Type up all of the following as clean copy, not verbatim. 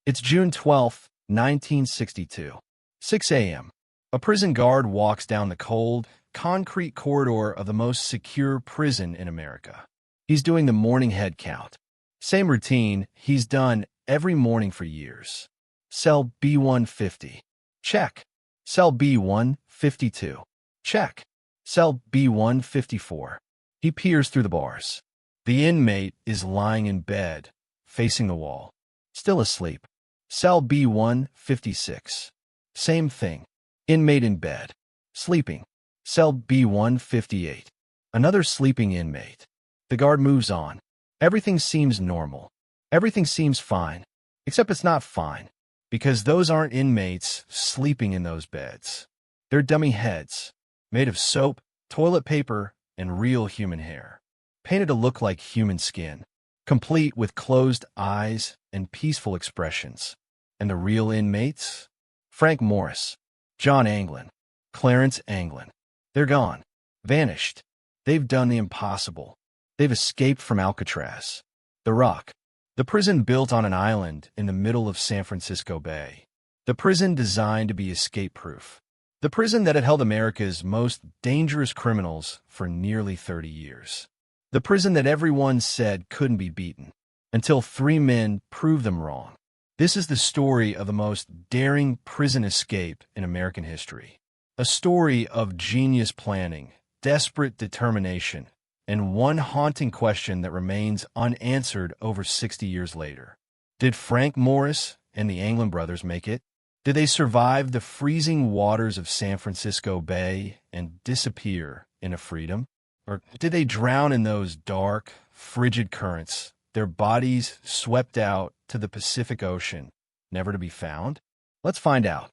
It's June 12th, 1962. 6 a.m. A prison guard walks down the cold, concrete corridor of the most secure prison in America. He's doing the morning head count. Same routine he's done every morning for years. Cell B150. Check. Cell B152. Check. Cell B154. He peers through the bars. The inmate is lying in bed, facing the wall, still asleep. Cell B156. Same thing. Inmate in bed, sleeping. Cell B158. Another sleeping inmate. The guard moves on. Everything seems normal. Everything seems fine. Except it's not fine. Because those aren't inmates sleeping in those beds. They're dummy heads, made of soap, toilet paper, and real human hair. Painted to look like human skin, complete with closed eyes and peaceful expressions. And the real inmates? Frank Morris, John Anglin, Clarence Anglin. They're gone. Vanished. They've done the impossible. They've escaped from Alcatraz. The Rock. The prison built on an island in the middle of San Francisco Bay. The prison designed to be escape-proof. The prison that had held America's most dangerous criminals for nearly 30 years. The prison that everyone said couldn't be beaten, until 3 men proved them wrong. This is the story of the most daring prison escape in American history. A story of genius planning, desperate determination, and one haunting question that remains unanswered over 60 years later. Did Frank Morris and the Anglin brothers make it? Did they survive the freezing waters of San Francisco Bay and disappear into freedom? Or did they drown in those dark, frigid currents, their bodies swept out to the Pacific Ocean, never to be found? Let's find out.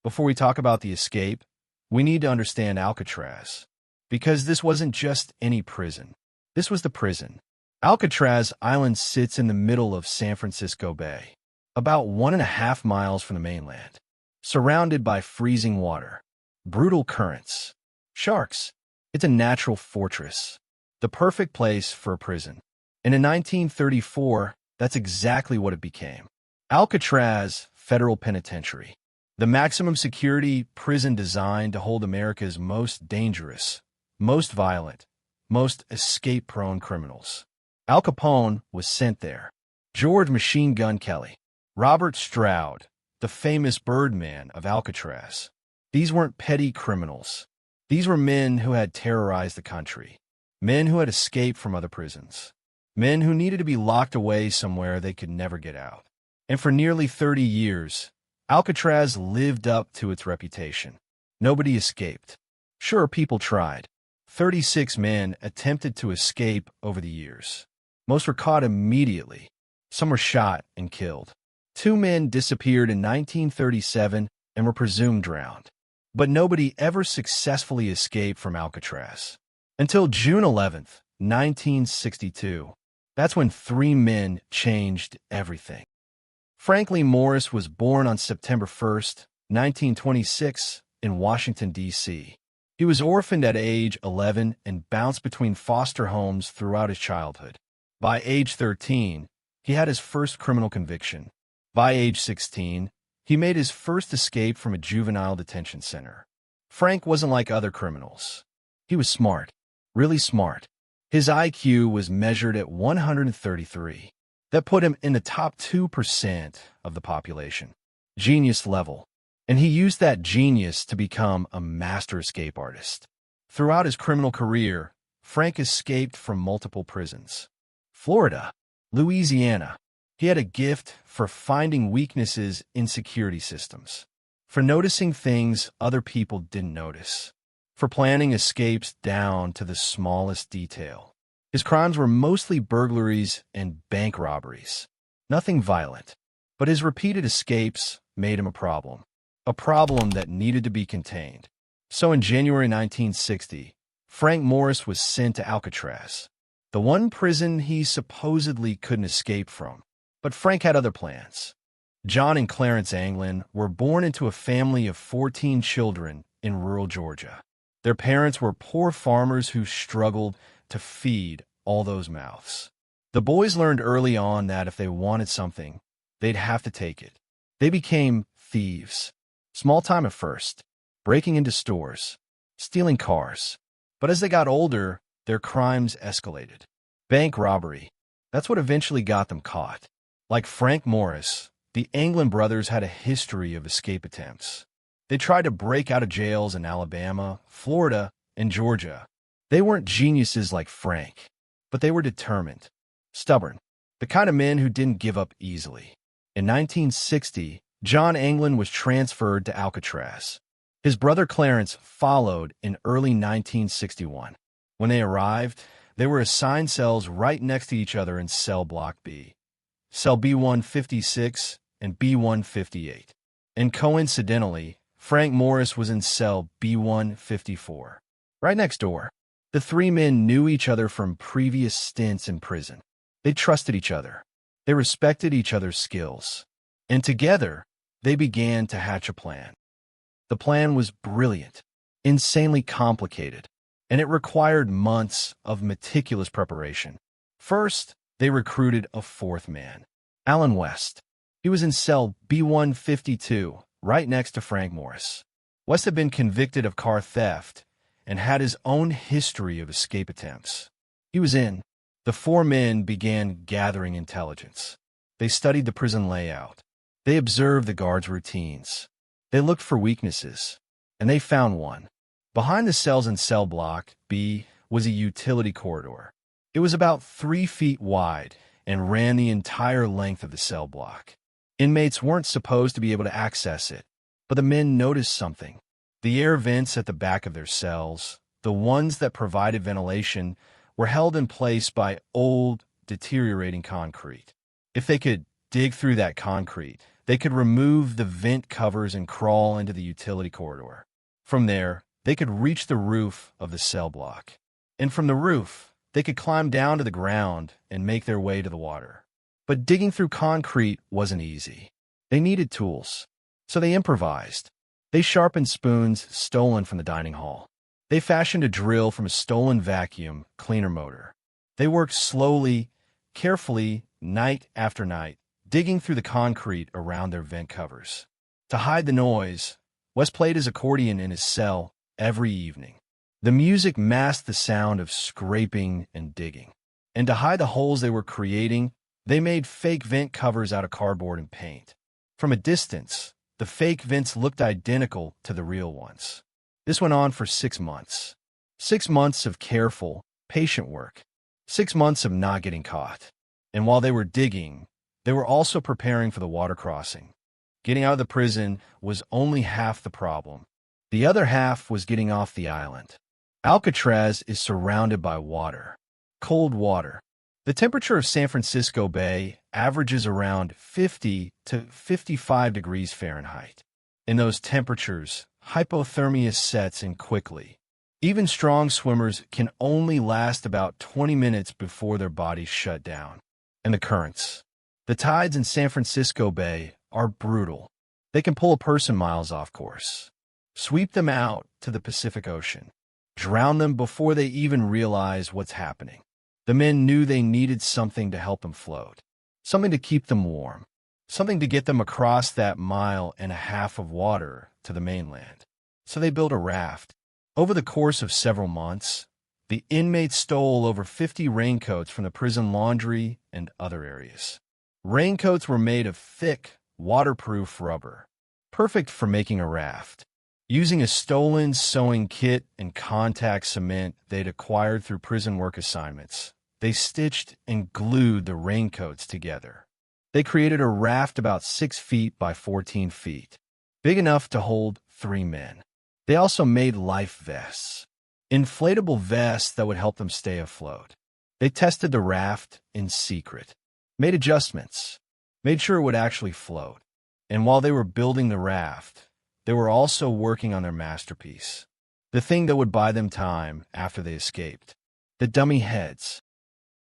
Before we talk about the escape, we need to understand Alcatraz. Because this wasn't just any prison. This was the prison. Alcatraz Island sits in the middle of San Francisco Bay, about 1.5 miles from the mainland, surrounded by freezing water, brutal currents, sharks. It's a natural fortress, the perfect place for a prison. And in 1934, that's exactly what it became. Alcatraz Federal Penitentiary, the maximum security prison designed to hold America's most dangerous, most violent, most escape-prone criminals. Al Capone was sent there. George Machine Gun Kelly, Robert Stroud, the famous Birdman of Alcatraz. These weren't petty criminals. These were men who had terrorized the country, men who had escaped from other prisons, men who needed to be locked away somewhere they could never get out. And for nearly 30 years, Alcatraz lived up to its reputation. Nobody escaped. Sure, people tried. 36 men attempted to escape over the years. Most were caught immediately. Some were shot and killed. 2 men disappeared in 1937 and were presumed drowned. But nobody ever successfully escaped from Alcatraz. Until June 11th, 1962. That's when 3 men changed everything. Franklin Morris was born on September 1st, 1926, in Washington, D.C. He was orphaned at age 11 and bounced between foster homes throughout his childhood. By age 13, he had his first criminal conviction. By age 16, he made his first escape from a juvenile detention center. Frank wasn't like other criminals. He was smart, really smart. His IQ was measured at 133. That put him in the top 2% of the population. Genius level. And he used that genius to become a master escape artist. Throughout his criminal career, Frank escaped from multiple prisons. Florida, Louisiana. He had a gift for finding weaknesses in security systems, for noticing things other people didn't notice, for planning escapes down to the smallest detail. His crimes were mostly burglaries and bank robberies. Nothing violent, but his repeated escapes made him a problem that needed to be contained. So in January 1960, Frank Morris was sent to Alcatraz, the one prison he supposedly couldn't escape from. But Frank had other plans. John and Clarence Anglin were born into a family of 14 children in rural Georgia. Their parents were poor farmers who struggled to feed all those mouths. The boys learned early on that if they wanted something, they'd have to take it. They became thieves. Small time at first, breaking into stores, stealing cars. But as they got older, their crimes escalated. Bank robbery. That's what eventually got them caught. Like Frank Morris, the Anglin brothers had a history of escape attempts. They tried to break out of jails in Alabama, Florida, and Georgia. They weren't geniuses like Frank, but they were determined, stubborn, the kind of men who didn't give up easily. In 1960, John Anglin was transferred to Alcatraz. His brother Clarence followed in early 1961. When they arrived, they were assigned cells right next to each other in cell block B, cell B156 and B158. And coincidentally, Frank Morris was in cell B154, right next door. The three men knew each other from previous stints in prison. They trusted each other. They respected each other's skills. And together, they began to hatch a plan. The plan was brilliant, insanely complicated, and it required months of meticulous preparation. First, they recruited a fourth man, Alan West. He was in cell B152, right next to Frank Morris. West had been convicted of car theft and had his own history of escape attempts. He was in. The four men began gathering intelligence. They studied the prison layout. They observed the guards' routines. They looked for weaknesses, and they found one. Behind the cells in cell block B was a utility corridor. It was about 3 feet wide and ran the entire length of the cell block. Inmates weren't supposed to be able to access it, but the men noticed something. The air vents at the back of their cells, the ones that provided ventilation, were held in place by old, deteriorating concrete. If they could dig through that concrete, they could remove the vent covers and crawl into the utility corridor. From there, they could reach the roof of the cell block. And from the roof, they could climb down to the ground and make their way to the water. But digging through concrete wasn't easy. They needed tools, so they improvised. They sharpened spoons stolen from the dining hall. They fashioned a drill from a stolen vacuum cleaner motor. They worked slowly, carefully, night after night, digging through the concrete around their vent covers. To hide the noise, Wes played his accordion in his cell every evening. The music masked the sound of scraping and digging. And to hide the holes they were creating, they made fake vent covers out of cardboard and paint. From a distance, the fake vents looked identical to the real ones. This went on for 6 months. 6 months of careful, patient work. 6 months of not getting caught. And while they were digging, they were also preparing for the water crossing. Getting out of the prison was only half the problem. The other half was getting off the island. Alcatraz is surrounded by water. Cold water. The temperature of San Francisco Bay averages around 50 to 55 degrees Fahrenheit. In those temperatures, hypothermia sets in quickly. Even strong swimmers can only last about 20 minutes before their bodies shut down. And the currents. The tides in San Francisco Bay are brutal. They can pull a person miles off course, sweep them out to the Pacific Ocean, drown them before they even realize what's happening. The men knew they needed something to help them float, something to keep them warm, something to get them across that 1.5 miles of water to the mainland. So they built a raft. Over the course of several months, the inmates stole over 50 raincoats from the prison laundry and other areas. Raincoats were made of thick, waterproof rubber, perfect for making a raft. Using a stolen sewing kit and contact cement they'd acquired through prison work assignments, they stitched and glued the raincoats together. They created a raft about 6 feet by 14 feet, big enough to hold 3 men. They also made life vests, inflatable vests that would help them stay afloat. They tested the raft in secret, made adjustments, made sure it would actually float. And while they were building the raft, they were also working on their masterpiece, the thing that would buy them time after they escaped, the dummy heads.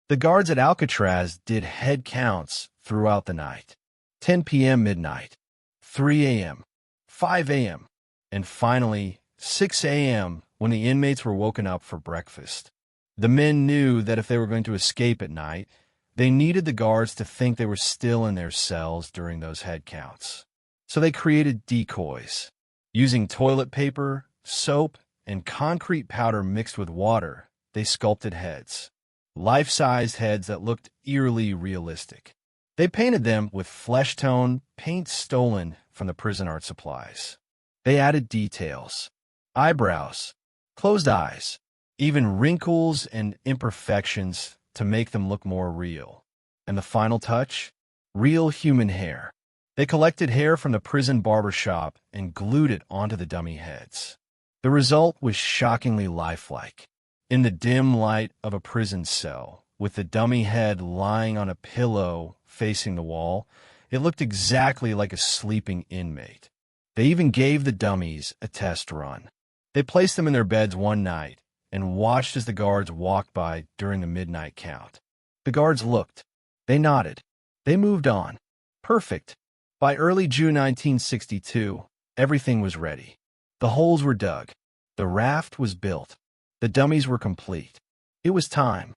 The guards at Alcatraz did head counts throughout the night. 10 p.m. midnight, 3 a.m., 5 a.m., and finally 6 a.m. when the inmates were woken up for breakfast. The men knew that if they were going to escape at night, They needed the guards to think they were still in their cells during those head counts. So they created decoys. Using toilet paper, soap, and concrete powder mixed with water, they sculpted heads. Life-sized heads that looked eerily realistic. They painted them with flesh tone paint stolen from the prison art supplies. They added details. Eyebrows, closed eyes, even wrinkles and imperfections to make them look more real. And the final touch? Real human hair. They collected hair from the prison barber shop and glued it onto the dummy heads. The result was shockingly lifelike. In the dim light of a prison cell, with the dummy head lying on a pillow facing the wall, it looked exactly like a sleeping inmate. They even gave the dummies a test run. They placed them in their beds one night and watched as the guards walked by during the midnight count. The guards looked. They nodded. They moved on. Perfect. By early June 1962, everything was ready. The holes were dug. The raft was built. The dummies were complete. It was time.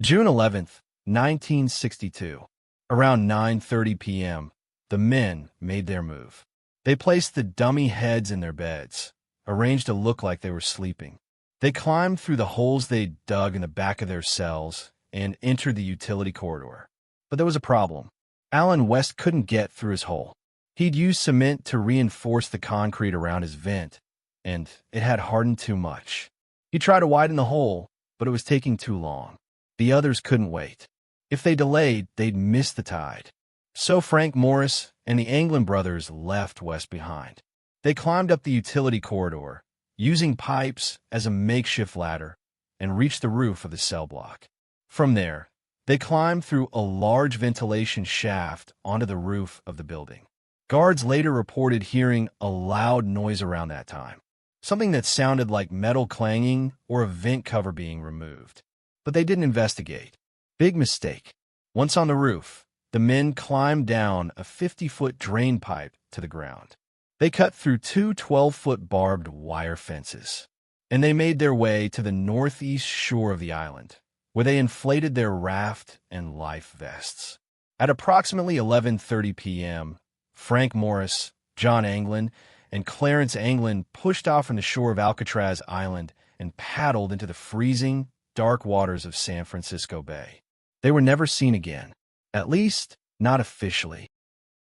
June 11th, 1962. Around 9:30 p.m., the men made their move. They placed the dummy heads in their beds, arranged to look like they were sleeping. They climbed through the holes they dug in the back of their cells and entered the utility corridor. But there was a problem. Alan West couldn't get through his hole. He'd used cement to reinforce the concrete around his vent, and it had hardened too much. He tried to widen the hole, but it was taking too long. The others couldn't wait. If they delayed, they'd miss the tide. So Frank Morris and the Anglin brothers left West behind. They climbed up the utility corridor, using pipes as a makeshift ladder, and reached the roof of the cell block. From there, they climbed through a large ventilation shaft onto the roof of the building. Guards later reported hearing a loud noise around that time, something that sounded like metal clanging or a vent cover being removed. But they didn't investigate. Big mistake. Once on the roof, the men climbed down a 50-foot drain pipe to the ground. They cut through two 12-foot barbed wire fences, and they made their way to the northeast shore of the island, where they inflated their raft and life vests. At approximately 11:30 p.m., Frank Morris, John Anglin, and Clarence Anglin pushed off from the shore of Alcatraz Island and paddled into the freezing, dark waters of San Francisco Bay. They were never seen again, at least not officially.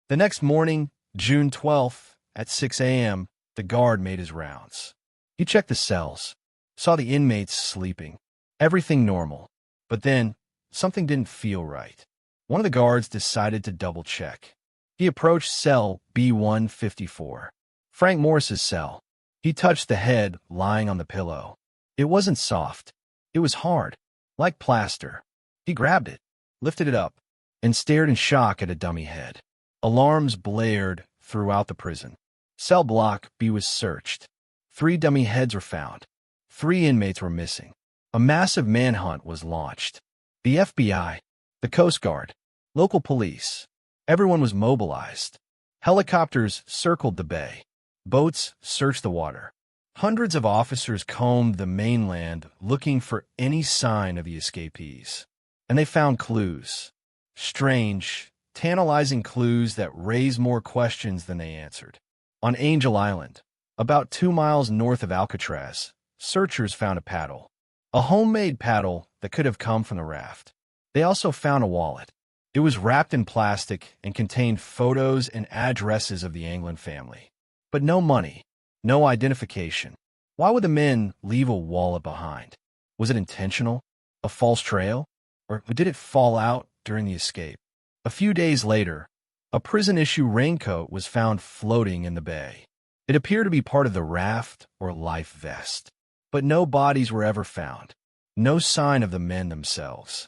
The next morning, June 12th, at 6 a.m., the guard made his rounds. He checked the cells, saw the inmates sleeping, everything normal. But then, something didn't feel right. One of the guards decided to double-check. He approached cell B154, Frank Morris's cell. He touched the head lying on the pillow. It wasn't soft. It was hard, like plaster. He grabbed it, lifted it up, and stared in shock at a dummy head. Alarms blared throughout the prison. Cell block B was searched. 3 dummy heads were found. 3 inmates were missing. A massive manhunt was launched. The FBI, the Coast Guard, local police, everyone was mobilized. Helicopters circled the bay. Boats searched the water. Hundreds of officers combed the mainland looking for any sign of the escapees. And they found clues. Strange, tantalizing clues that raised more questions than they answered. On Angel Island, about 2 miles north of Alcatraz, searchers found a paddle. A homemade paddle that could have come from the raft. They also found a wallet. It was wrapped in plastic and contained photos and addresses of the Anglin family. But no money, no identification. Why would the men leave a wallet behind? Was it intentional? A false trail? Or did it fall out during the escape? A few days later, a prison-issue raincoat was found floating in the bay. It appeared to be part of the raft or life vest. But no bodies were ever found. No sign of the men themselves.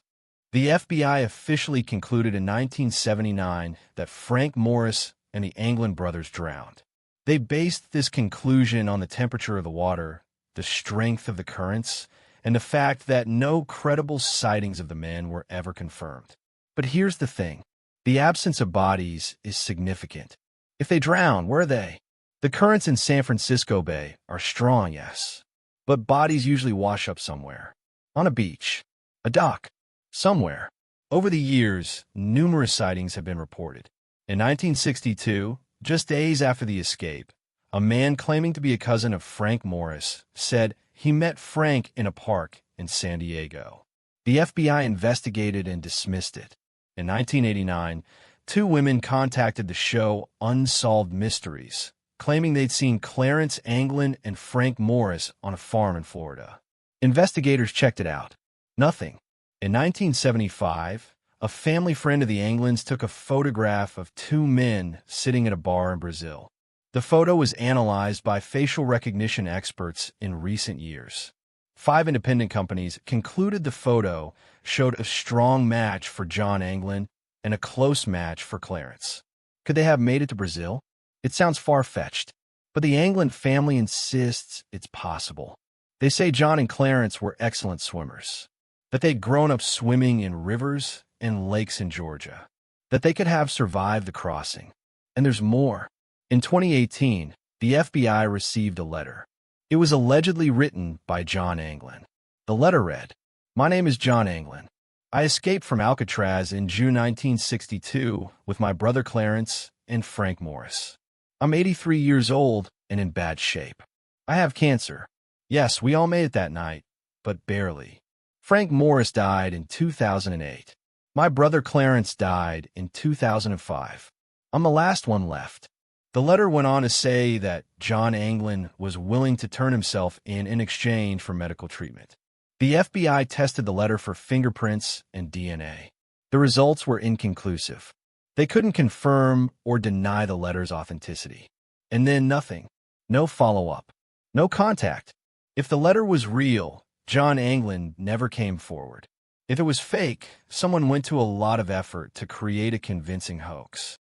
The FBI officially concluded in 1979 that Frank Morris and the Anglin brothers drowned. They based this conclusion on the temperature of the water, the strength of the currents, and the fact that no credible sightings of the men were ever confirmed. But here's the thing. The absence of bodies is significant. If they drown, where are they? The currents in San Francisco Bay are strong, yes. But bodies usually wash up somewhere. On a beach. A dock. Somewhere. Over the years, numerous sightings have been reported. In 1962, just days after the escape, a man claiming to be a cousin of Frank Morris said he met Frank in a park in San Diego. The FBI investigated and dismissed it. In 1989, two women contacted the show Unsolved Mysteries, claiming they'd seen Clarence Anglin and Frank Morris on a farm in Florida. Investigators checked it out. Nothing. In 1975, a family friend of the Anglins took a photograph of two men sitting at a bar in Brazil. The photo was analyzed by facial recognition experts in recent years. 5 independent companies concluded the photo showed a strong match for John Anglin and a close match for Clarence. Could they have made it to Brazil? It sounds far-fetched, but the Anglin family insists it's possible. They say John and Clarence were excellent swimmers, that they'd grown up swimming in rivers and lakes in Georgia, that they could have survived the crossing. And there's more. In 2018, the FBI received a letter. It was allegedly written by John Anglin. The letter read, "My name is John Anglin. I escaped from Alcatraz in June 1962 with my brother Clarence and Frank Morris. I'm 83 years old and in bad shape. I have cancer. Yes, we all made it that night, but barely. Frank Morris died in 2008. My brother Clarence died in 2005. I'm the last one left." The letter went on to say that John Anglin was willing to turn himself in exchange for medical treatment. The FBI tested the letter for fingerprints and DNA. The results were inconclusive. They couldn't confirm or deny the letter's authenticity. And then nothing. No follow-up. No contact. If the letter was real, John Anglin never came forward. If it was fake, someone went to a lot of effort to create a convincing hoax.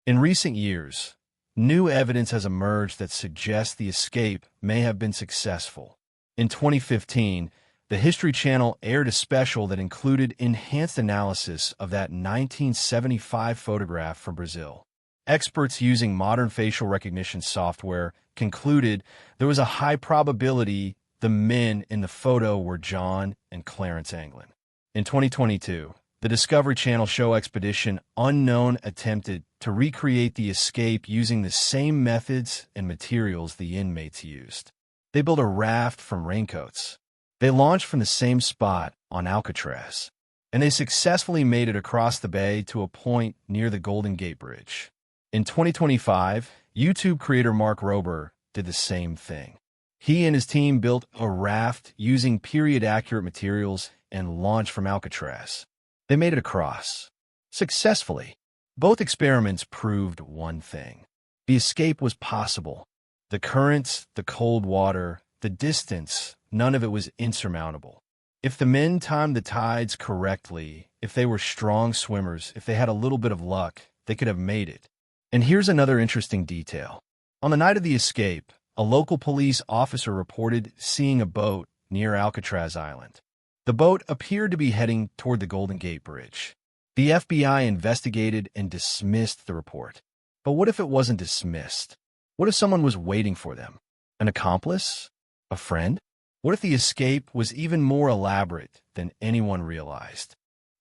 In recent years, new evidence has emerged that suggests the escape may have been successful. In 2015, the History Channel aired a special that included enhanced analysis of that 1975 photograph from Brazil. Experts using modern facial recognition software concluded there was a high probability the men in the photo were John and Clarence Anglin. In 2022, the Discovery Channel show Expedition Unknown attempted to recreate the escape using the same methods and materials the inmates used. They built a raft from raincoats. They launched from the same spot on Alcatraz, and they successfully made it across the bay to a point near the Golden Gate Bridge. In 2025, YouTube creator Mark Rober did the same thing. He and his team built a raft using period-accurate materials and launched from Alcatraz. They made it across. Successfully. Both experiments proved one thing. The escape was possible. The currents, the cold water, the distance, none of it was insurmountable. If the men timed the tides correctly, if they were strong swimmers, if they had a little bit of luck, they could have made it. And here's another interesting detail. On the night of the escape, a local police officer reported seeing a boat near Alcatraz Island. The boat appeared to be heading toward the Golden Gate Bridge. The FBI investigated and dismissed the report. But what if it wasn't dismissed? What if someone was waiting for them? An accomplice? A friend? What if the escape was even more elaborate than anyone realized?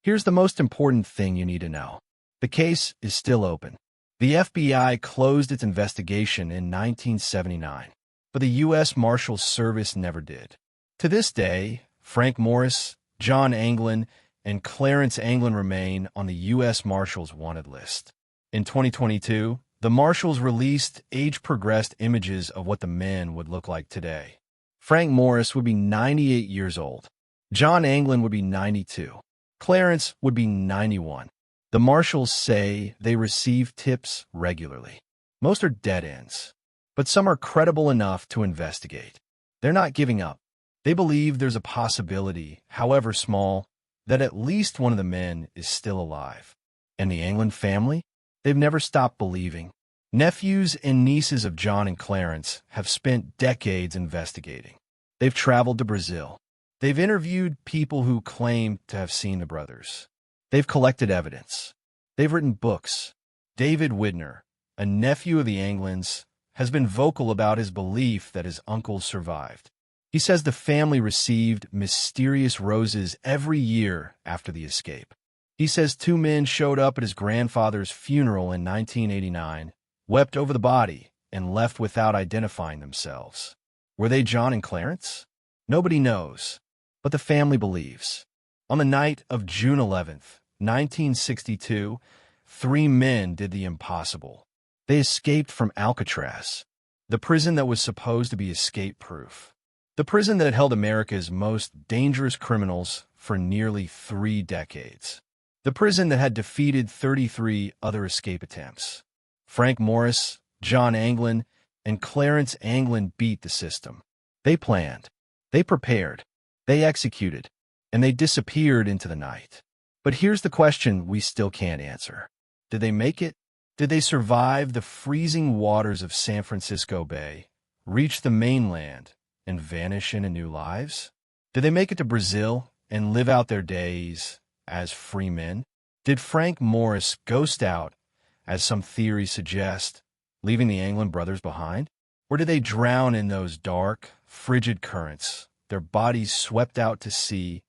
Here's the most important thing you need to know. The case is still open. The FBI closed its investigation in 1979, but the U.S. Marshals Service never did. To this day, Frank Morris, John Anglin, and Clarence Anglin remain on the U.S. Marshals wanted list. In 2022, the Marshals released age-progressed images of what the men would look like today. Frank Morris would be 98 years old. John Anglin would be 92. Clarence would be 91. The Marshals say they receive tips regularly. Most are dead ends, but some are credible enough to investigate. They're not giving up. They believe there's a possibility, however small, that at least one of the men is still alive. And the Anglin family? They've never stopped believing. Nephews and nieces of John and Clarence have spent decades investigating. They've traveled to Brazil. They've interviewed people who claim to have seen the brothers. They've collected evidence. They've written books. David Widner, a nephew of the Anglins, has been vocal about his belief that his uncles survived. He says the family received mysterious roses every year after the escape. He says two men showed up at his grandfather's funeral in 1989, wept over the body, and left without identifying themselves. Were they John and Clarence? Nobody knows, but the family believes. On the night of June 11th, 1962, three men did the impossible. They escaped from Alcatraz, the prison that was supposed to be escape-proof. The prison that had held America's most dangerous criminals for nearly 3 decades. The prison that had defeated 33 other escape attempts. Frank Morris, John Anglin, and Clarence Anglin beat the system. They planned, they prepared, they executed, and they disappeared into the night. But here's the question we still can't answer. Did they make it? Did they survive the freezing waters of San Francisco Bay, reach the mainland, and vanish into new lives? Did they make it to Brazil and live out their days as free men? Did Frank Morris ghost out, as some theories suggest, leaving the Anglin brothers behind? Or did they drown in those dark, frigid currents, their bodies swept out to sea,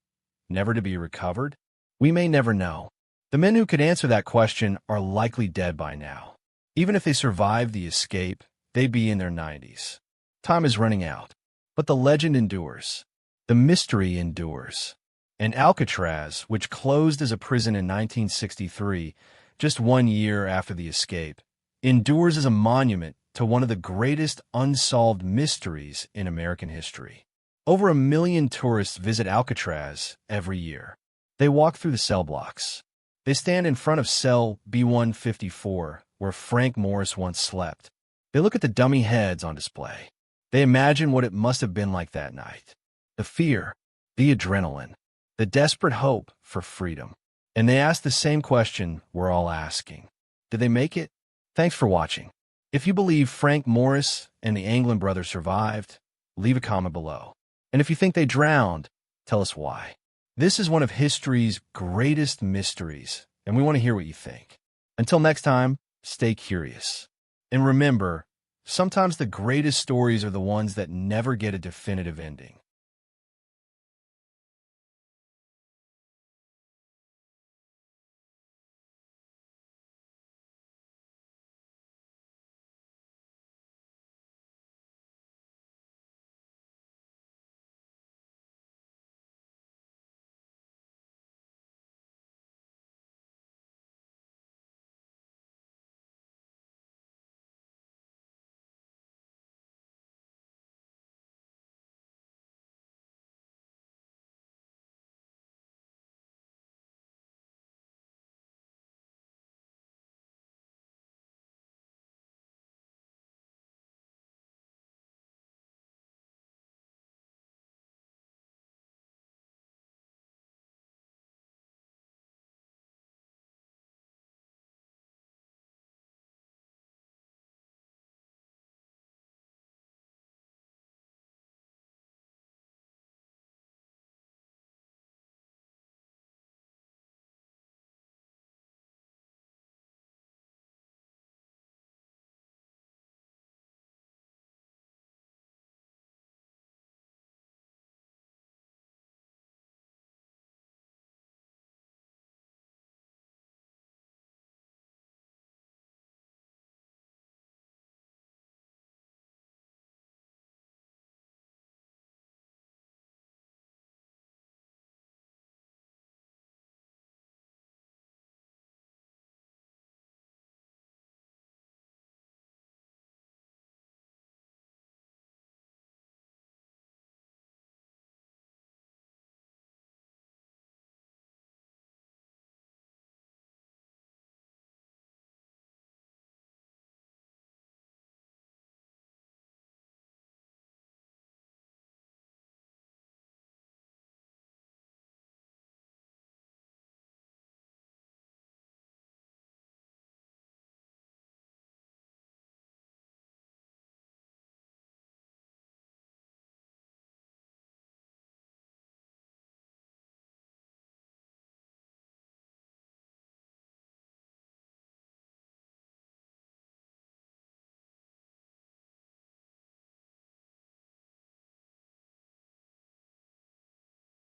never to be recovered? We may never know. The men who could answer that question are likely dead by now. Even if they survived the escape, they'd be in their 90s. Time is running out. But the legend endures. The mystery endures. And Alcatraz, which closed as a prison in 1963, just 1 year after the escape, endures as a monument to one of the greatest unsolved mysteries in American history. Over 1 million tourists visit Alcatraz every year. They walk through the cell blocks. They stand in front of cell B154, where Frank Morris once slept. They look at the dummy heads on display. They imagine what it must have been like that night. The fear, the adrenaline, the desperate hope for freedom. And they ask the same question we're all asking. Did they make it? Thanks for watching. If you believe Frank Morris and the Anglin brothers survived, leave a comment below. And if you think they drowned, tell us why. This is one of history's greatest mysteries, and we want to hear what you think. Until next time, stay curious. And remember, sometimes the greatest stories are the ones that never get a definitive ending.